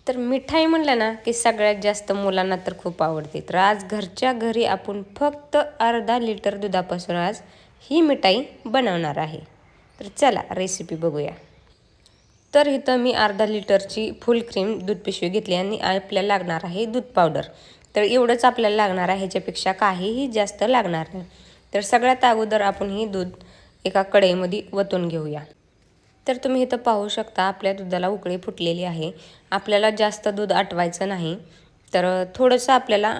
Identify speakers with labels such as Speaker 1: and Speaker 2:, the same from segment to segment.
Speaker 1: तर मिठाई म्हणलं ना की सगळ्यात जास्त मुलांना तर खूप आवडते. तर आज घरच्या घरी आपण फक्त अर्धा लिटर दुधापासून आज ही मिठाई बनवणार आहे. तर चला रेसिपी बघूया. तर इथं मी अर्धा लिटरची फुल क्रीम दूध पिशवी घेतली आणि आपल्याला लागणार आहे दूध पावडर. तर एवढंच आपल्याला लागणार आहे, ह्याच्यापेक्षा काहीही जास्त लागणार नाही. तर सगळ्यात अगोदर आपण ही दूध एका कढईमध्ये वतून घेऊया. तर तुम्ही इथं पाहू शकता आपल्या दुधाला उकळी फुटलेली आहे. आपल्याला जास्त दूध आटवायचं नाही. तर थोडंसं आपल्याला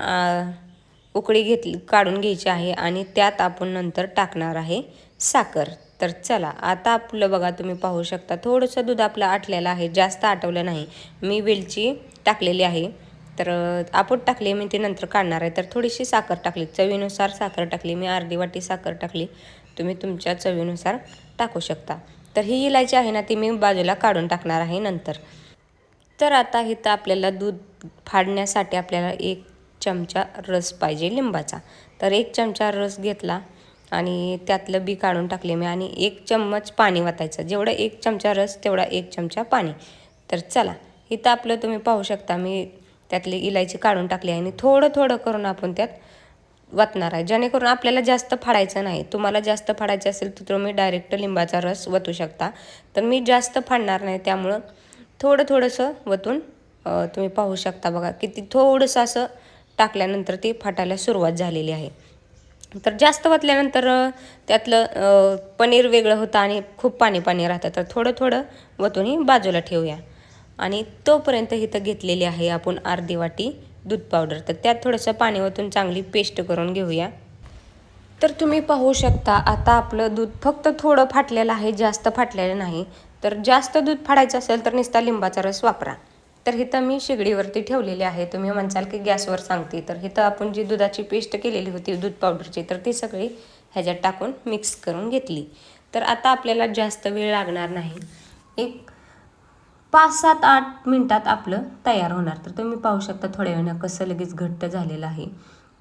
Speaker 1: उकळी काढून घ्यायची आहे आणि त्यात आपण नंतर टाकणार आहे साखर. तर चला आता आपलं बघा, तुम्ही पाहू शकता थोडंसं दूध आपलं आटलेलं आहे, जास्त आटवलं नाही. मी वेलची टाकलेली आहे. तर आपण टाकली, मी ते नंतर काढणार आहे. तर थोडीशी साखर टाकली, चवीनुसार साखर टाकली. मी अर्धी वाटी साखर टाकली, तुम्ही तुमच्या चवीनुसार टाकू शकता. तर ही इलायची आहे ना, ती मी बाजूला काढून टाकणार आहे नंतर. तर आता इथं आपल्याला दूध फाडण्यासाठी आपल्याला 1 चमचा रस पाहिजे लिंबाचा. तर 1 चमचा रस घेतला आणि त्यातलं बी काढून टाकले मी आणि 1 चम्मच पाणी वतायचं. जेवढा 1 चमचा रस तेवढा 1 चमचा पाणी. तर चला इथं आपलं तुम्ही पाहू शकता मी त्यातली इलायची काढून टाकली आणि थोडं थोडं करून आपण त्यात वतणार आहे, जेणेकरून आपल्याला जास्त फाडायचं नाही. तुम्हाला जास्त फाडायचं असेल तर तुम्ही डायरेक्ट लिंबाचा रस वतू शकता. तर मी जास्त फाडणार नाही, त्यामुळं थोडं थोडंसं वतून तुम्ही पाहू शकता बघा किती थोडंसं असं टाकल्यानंतर ती फाटायला सुरुवात झालेली आहे. तर जास्त वतल्यानंतर त्यातलं पनीर वेगळं होतं आणि खूप पाणी पाणी राहतं. तर थोडं थोडं वतूनही बाजूला ठेवूया आणि तोपर्यंत इथं घेतलेली आहे आपण अर्धी वाटी दूध पावडर. तर त्यात थोडंसं पाणी ओतून चांगली पेस्ट करून घेऊया. तर तुम्ही पाहू शकता आता आपलं दूध फक्त थोडं फाटलेलं आहे, जास्त फाटलेलं नाही. तर जास्त दूध फाडायचं असेल तर नुसता लिंबाचा रस वापरा. तर इथं मी शेगडीवरती ठेवलेली आहे. तुम्ही म्हणसाल की गॅसवर सांगते, तर इथं आपण जी दुधाची पेस्ट केलेली होती दूध पावडरची, तर ती सगळी ह्याच्यात टाकून मिक्स करून घेतली. तर आता आपल्याला जास्त वेळ लागणार नाही, एक 5-7-8 मिनटात आपलं तयार होणार. तर तुम्ही पाहू शकता थोड्या वेळानं कसं लगेच घट्ट झालेलं आहे.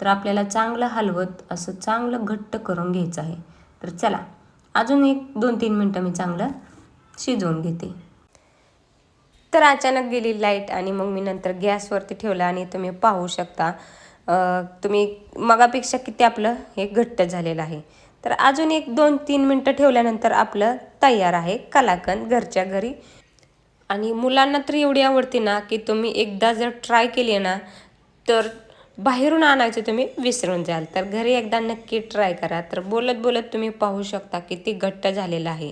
Speaker 1: तर आपल्याला चांगलं हलवत असं चांगलं घट्ट करून घ्यायचं आहे. तर चला अजून एक 2-3 मिनटं मी चांगलं शिजवून घेते. तर अचानक गेली लाईट आणि मग मी नंतर गॅसवरती ठेवलं आणि तुम्ही पाहू शकता तुम्ही मगापेक्षा किती आपलं हे घट्ट झालेलं आहे. तर अजून एक 2-3 मिनटं ठेवल्यानंतर आपलं तयार आहे कलाकंद घरच्या घरी. आणि मुलांना तर एवढी आवडते ना की तुम्ही एकदा जर ट्राय केली ना तर बाहेरून आणायचं तुम्ही विसरून जाल. तर घरी एकदा नक्की ट्राय करा. तर बोलत बोलत तुम्ही पाहू शकता किती घट्ट झालेलं आहे.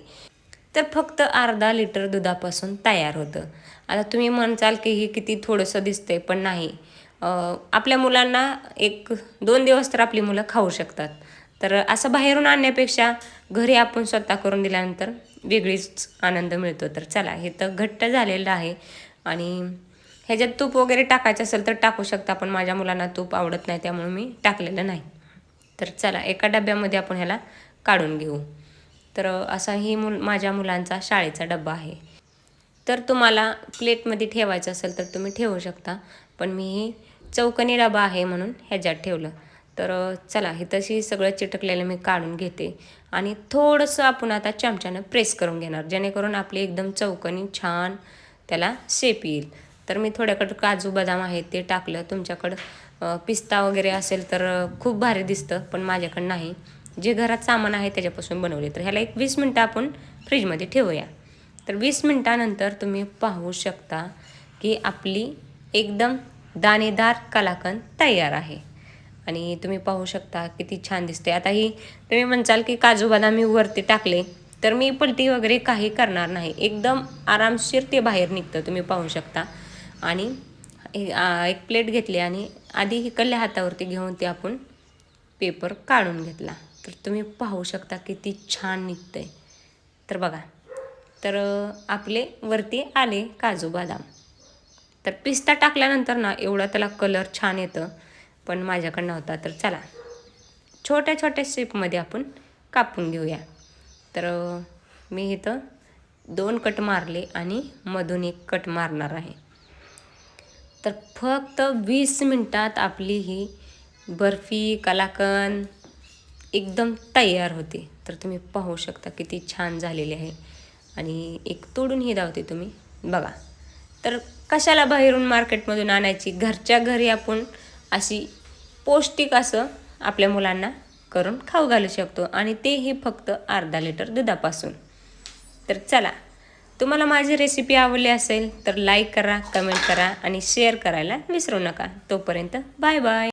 Speaker 1: तर फक्त अर्धा लिटर दुधापासून तयार होतं. आता तुम्ही म्हणसाल की हे किती थोडंसं दिसतंय, पण नाही. आपल्या मुलांना 1-2 दिवस तर आपली मुलं खाऊ शकतात. तर असं बाहेरून आणण्यापेक्षा घरी आपण स्वतः करून दिल्यानंतर वेगळीच आनंद मिळतो. तर चला हे तर घट्ट झालेलं आहे आणि ह्याच्यात तूप वगैरे टाकायचं असेल तर टाकू शकता, पण माझ्या मुलांना तूप आवडत नाही त्यामुळे मी टाकलेलं नाही. तर चला एका डब्यामध्ये आपण ह्याला काढून घेऊ. तर असा ही माझ्या मुलांचा शाळेचा डब्बा आहे. तर तुम्हाला प्लेटमध्ये ठेवायचं असेल तर तुम्ही ठेवू शकता, पण मी ही चौकोनी डबा आहे म्हणून ह्याच्यात ठेवलं. तर चला हे तशी सगळं चिटकलेलं मी काढून घेते आणि थोडंसं आपण आता चमच्यानं प्रेस करून घेणार, जेणेकरून आपली एकदम चौकोनी छान त्याला शेप येईल. तर मी थोड्याकडं काजू बदाम आहे ते टाकलं. तुमच्याकडं पिस्ता वगैरे असेल तर खूप भारी दिसतं, पण माझ्याकडं नाही. जे घरात सामान आहे त्याच्यापासून बनवले. तर ह्याला 20 मिनटं आपण फ्रीजमध्ये ठेवूया. तर 20 मिनटानंतर तुम्ही पाहू शकता की आपली एकदम दाणेदार कलाकंद तयार आहे आणि तुम्ही पाहू शकता किती छान दिसते. आता ही तुम्ही म्हणसाल की काजू बदाम मी वरती टाकले, तर मी पलटी वगैरे काही करणार नाही. एकदम आरामशीर ते बाहेर निघतं, तुम्ही पाहू शकता. आणि एक प्लेट घेतली आणि आधी इकडल्या हातावरती घेऊन ते आपण पेपर काढून घेतला. तर तुम्ही पाहू शकता किती छान निघतंय. तर बघा, तर आपले वरती आले काजू बदाम. तर पिस्ता टाकल्यानंतर ना एवढा त्याला कलर छान येतं, पण माझ्याकडं नव्हता. तर चला छोट्या छोट्या शेपमध्ये आपण कापून घेऊया. तर मी इथं 2 कट मारले आणि मधून 1 कट मारणार आहे. तर फक्त 20 मिनटात आपली ही बर्फी कलाकंद एकदम तयार होते. तर तुम्ही पाहू शकता किती छान झालेली आहे आणि एक तोडून ही दावते तुम्ही बघा. तर कशाला बाहेरून मार्केटमधून आणायची, घरच्या घरी आपण अशी पौष्टिक असं आपल्या मुलांना करून खाऊ घालू शकतो आणि तेही फक्त अर्धा लिटर दुधापासून. तर चला, तुम्हाला माझी रेसिपी आवडली असेल तर लाईक करा, कमेंट करा आणि शेअर करायला विसरू नका. तोपर्यंत बाय बाय.